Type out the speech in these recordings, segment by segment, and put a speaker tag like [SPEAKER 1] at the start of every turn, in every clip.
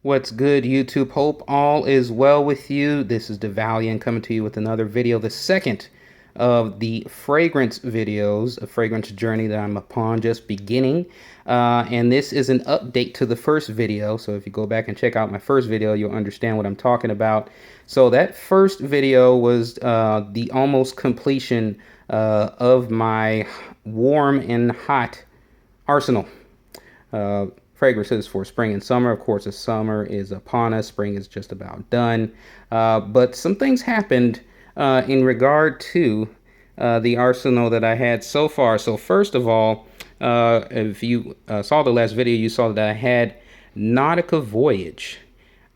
[SPEAKER 1] What's good, YouTube? Hope all is well with you. This is Devalian coming to you with another video, the second of the fragrance videos, a fragrance journey that I'm upon just beginning. And this is an update to the first video. So if you go back and check out my first video, you'll understand what I'm talking about. So that first video was the almost completion of my warm and hot arsenal. Fragrances for spring and summer. Of course, the summer is upon us. Spring is just about done. But some things happened in regard to the arsenal that I had so far. So first of all, if you saw the last video, you saw that I had Nautica Voyage.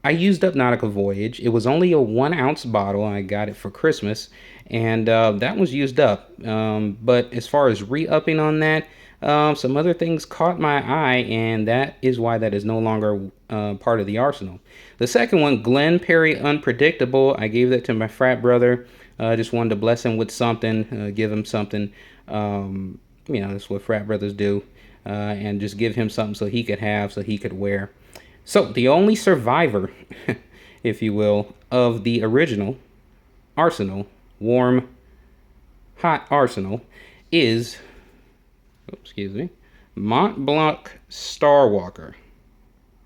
[SPEAKER 1] I used up Nautica Voyage. It was only a 1 ounce bottle. I got it for Christmas, and that was used up. But as far as re-upping on that, some other things caught my eye, and that is why that is no longer part of the arsenal. The second one, Glen Perry Unpredictable, I gave that to my frat brother. Just wanted to bless him with something, give him something. You know, that's what frat brothers do. And just give him something so he could have, so he could wear. So the only survivor, if you will, of the original arsenal, warm, hot arsenal, is, excuse me, Mont Blanc Starwalker.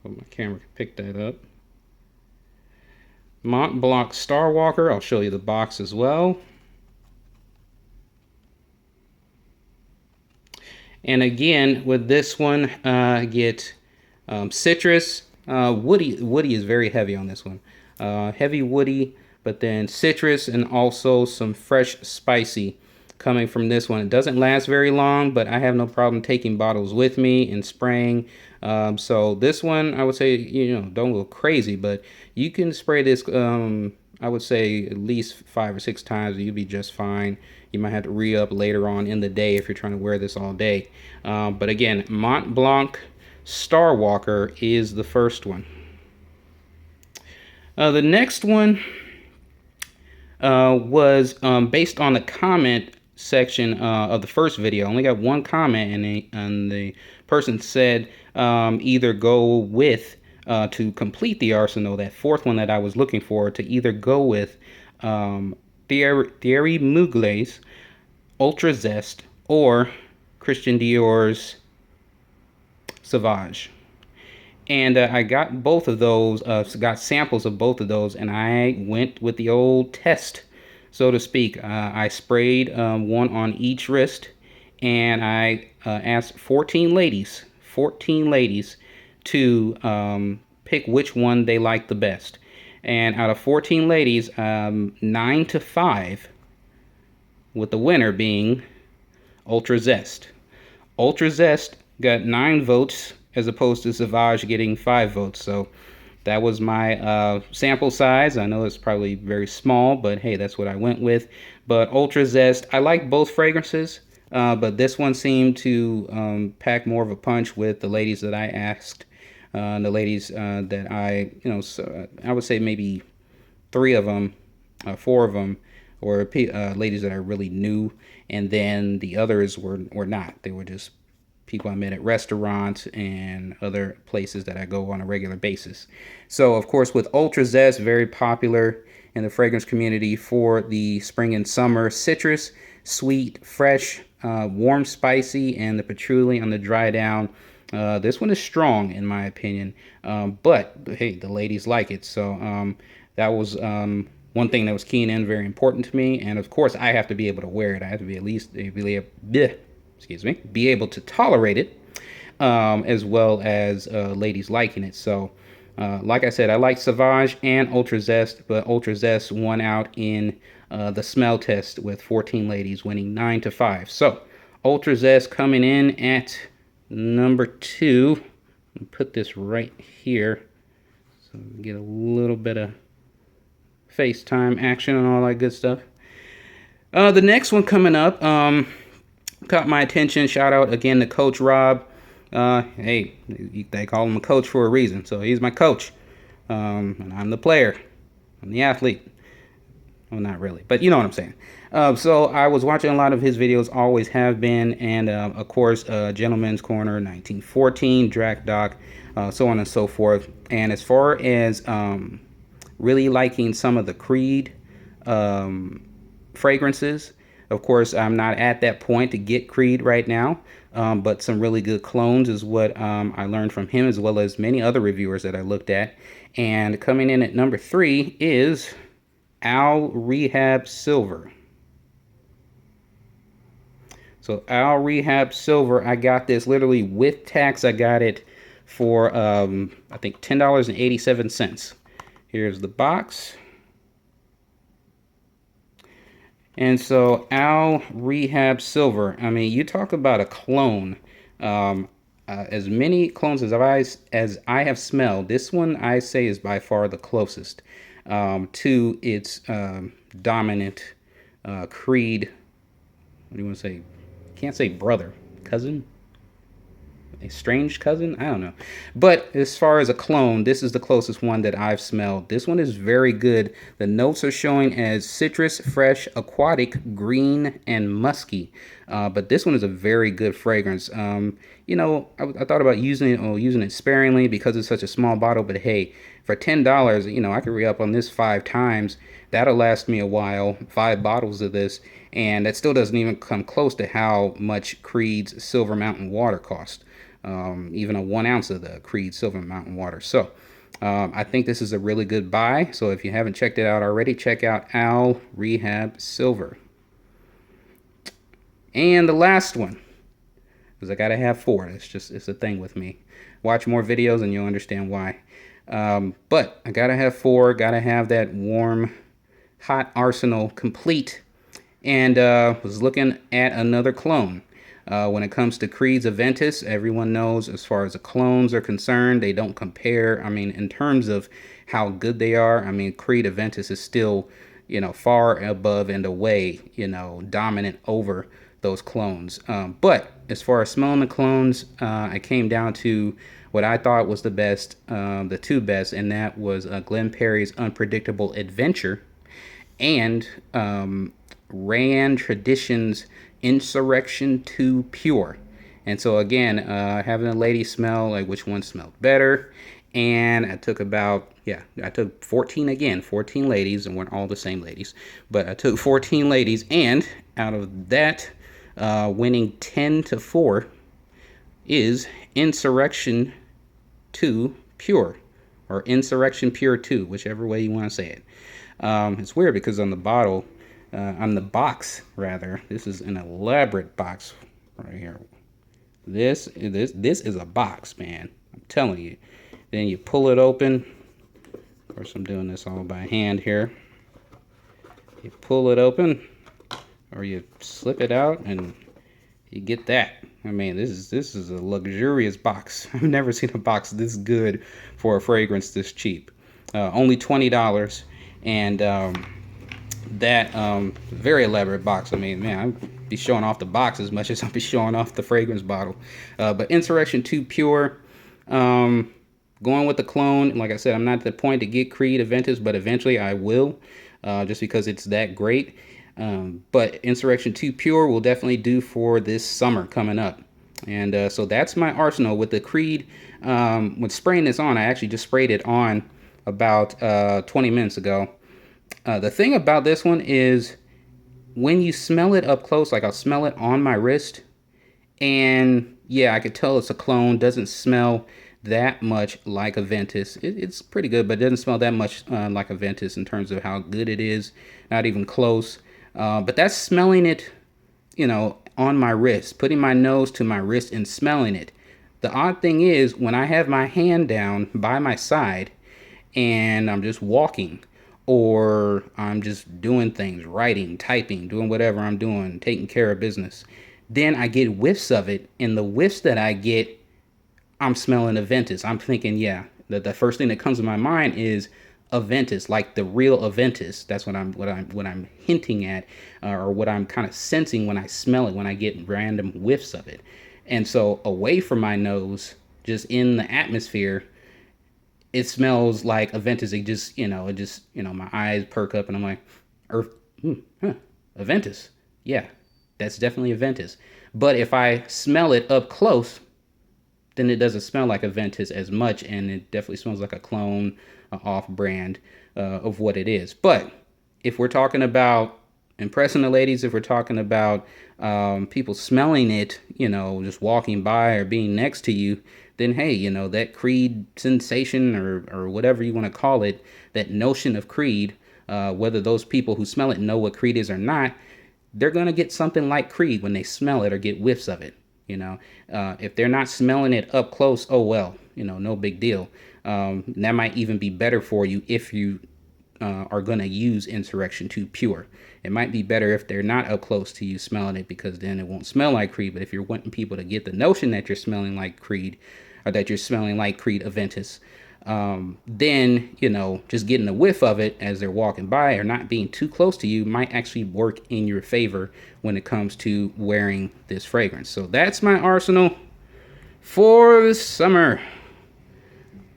[SPEAKER 1] Hope my camera can pick that up. Mont Blanc Starwalker. I'll show you the box as well. And again, with this one, I get citrus. Woody is very heavy on this one. Heavy woody, but then citrus and also some fresh spicy coming from this one. It doesn't last very long, but I have no problem taking bottles with me and spraying. So this one, I would say, you know, don't go crazy, but you can spray this, I would say at least 5 or 6 times, and you'll be just fine. You might have to re-up later on in the day if you're trying to wear this all day. But again, Mont Blanc Starwalker is the first one. The next one was based on the comment section of the first video. I only got one comment, and the person said either go with, to complete the arsenal, that fourth one that I was looking for, to either go with Thierry Mugler's Ultra Zest or Christian Dior's Sauvage. And I got both of those, got samples of both of those, and I went with the old test, so to speak. I sprayed one on each wrist, and I asked 14 ladies to pick which one they liked the best. And out of 14 ladies, 9 to 5, with the winner being Ultra Zest. Ultra Zest got 9 votes as opposed to Sauvage getting 5 votes. So that was my sample size. I know it's probably very small, but hey, that's what I went with. But Ultra Zest, I like both fragrances, but this one seemed to pack more of a punch with the ladies that I asked. The ladies that I, you know, so I would say maybe 3 of them, 4 of them were ladies that I really knew, and then the others were not. They were just people I met at restaurants and other places that I go on a regular basis. So, of course, with Ultra Zest, very popular in the fragrance community for the spring and summer. Citrus, sweet, fresh, warm, spicy, and the patchouli on the dry down. This one is strong, in my opinion, but hey, the ladies like it. So that was one thing that was keying in, very important to me. And of course, I have to be able to wear it. I have to be at least be able to tolerate it, as well as ladies liking it. So like I said, I like Sauvage and Ultra Zest, but Ultra Zest won out in the smell test with 14 ladies winning 9 to 5. So Ultra Zest coming in at number 2. Put this right here so we get a little bit of FaceTime action and all that good stuff. The next one coming up caught my attention. Shout out again to Coach Rob. Hey, they call him a coach for a reason, so he's my coach, and I'm the player, I'm the athlete. Well, not really, but you know what I'm saying. So I was watching a lot of his videos, always have been, and of course, Gentleman's Corner, 1914, Drac Doc, so on and so forth. And as far as really liking some of the Creed fragrances, of course, I'm not at that point to get Creed right now, but some really good clones is what I learned from him, as well as many other reviewers that I looked at. And coming in at number 3 is Al Rehab Silver. So Al Rehab Silver, I got this literally with tax. I got it for I think $10.87. Here's the box. And so Al Rehab Silver, I mean, you talk about a clone. As many clones as I have smelled, this one I say is by far the closest to its dominant Creed. What do you want to say? Can't say brother, cousin, estranged cousin, I don't know. But as far as a clone, this is the closest one that I've smelled. This one is very good. The notes are showing as citrus, fresh, aquatic, green, and musky. But this one is a very good fragrance. You know, I thought about using it sparingly because it's such a small bottle, but hey, for $10, you know, I could re-up on this 5 times. That'll last me a while, 5 bottles of this, and that still doesn't even come close to how much Creed's Silver Mountain Water cost. Even a 1 ounce of the Creed Silver Mountain Water. So I think this is a really good buy. So if you haven't checked it out already, check out Al Rehab Silver. And the last one, because I gotta have 4. It's a thing with me. Watch more videos and you'll understand why. But I gotta have 4. Gotta have that warm, hot arsenal complete. And was looking at another clone. When it comes to Creed's Aventus, everyone knows as far as the clones are concerned, they don't compare. I mean, in terms of how good they are, I mean, Creed Aventus is still, you know, far above and away, you know, dominant over those clones. But as far as smelling the clones, I came down to what I thought was the best, the 2 best, and that was Glen Perry's Unpredictable Adventure and Rayan Tradition's Insurrection II Pure. And so again, having a lady smell like which one smelled better, and I took about, I took 14 ladies, and weren't all the same ladies, but I took 14 ladies, and out of that, winning 10-4 is Insurrection II Pure, or Insurrection Pure 2, whichever way you want to say it. It's weird because on the bottle, on the box rather, this is an elaborate box right here. This is a box, man. I'm telling you. Then you pull it open. Of course, I'm doing this all by hand here. You pull it open, or you slip it out, and you get that. I mean, this is a luxurious box. I've never seen a box this good for a fragrance this cheap. Only $20, and that very elaborate box. I mean, man, I'd be showing off the box as much as I'll be showing off the fragrance bottle. But Insurrection II Pure, going with the clone. Like I said, I'm not at the point to get Creed Aventus, but eventually I will, just because it's that great. But Insurrection II Pure will definitely do for this summer coming up. And so that's my arsenal with the Creed. With spraying this on, I actually just sprayed it on about 20 minutes ago. The thing about this one is when you smell it up close, like I'll smell it on my wrist, and yeah, I could tell it's a clone. Doesn't smell that much like Aventus. It's pretty good, but it doesn't smell that much like Aventus in terms of how good it is. Not even close. But that's smelling it, you know, on my wrist, putting my nose to my wrist and smelling it. The odd thing is when I have my hand down by my side and I'm just walking, or I'm just doing things, writing, typing, doing whatever I'm doing, taking care of business, then I get whiffs of it, and the whiffs that I get, I'm smelling Aventus. I'm thinking, yeah, the first thing that comes to my mind is Aventus, like the real Aventus. That's what I'm hinting at, or what I'm kind of sensing when I smell it, when I get random whiffs of it. And so away from my nose, just in the atmosphere, it smells like Aventus. It just, my eyes perk up and I'm like, Aventus. Yeah, that's definitely Aventus. But if I smell it up close, then it doesn't smell like Aventus as much, and it definitely smells like a clone, off-brand of what it is. But if we're talking about impressing the ladies, if we're talking about people smelling it, you know, just walking by or being next to you, then hey, you know, that Creed sensation or whatever you want to call it, that notion of Creed, whether those people who smell it know what Creed is or not, they're going to get something like Creed when they smell it or get whiffs of it. You know, if they're not smelling it up close, oh well, you know, no big deal. That might even be better for you if you are going to use Insurrection II Pure. It might be better if they're not up close to you smelling it, because then it won't smell like Creed. But if you're wanting people to get the notion that you're smelling like Creed, or that you're smelling like Creed Aventus, then, you know, just getting a whiff of it as they're walking by or not being too close to you might actually work in your favor when it comes to wearing this fragrance. So that's my arsenal for the summer.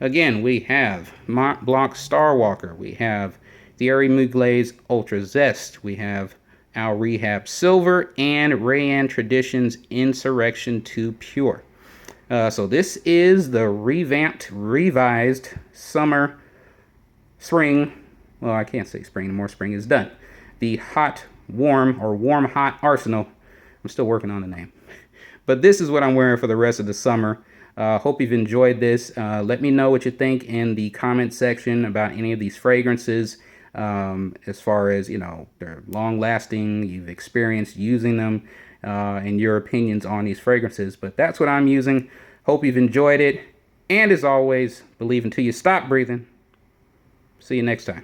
[SPEAKER 1] Again, we have Mont Blanc Starwalker. We have Thierry Mugler's Ultra Zest. We have our Rehab Silver and Rayanne Traditions Insurrection II Pure. So this is the revamped, revised summer, spring. Well, I can't say spring anymore. Spring is done. The hot, warm, or warm, hot arsenal. I'm still working on the name. But this is what I'm wearing for the rest of the summer. Hope you've enjoyed this. Let me know what you think in the comment section about any of these fragrances. As far as, you know, they're long lasting, you've experienced using them, and your opinions on these fragrances. But that's what I'm using. Hope you've enjoyed it. And as always, believe until you stop breathing. See you next time.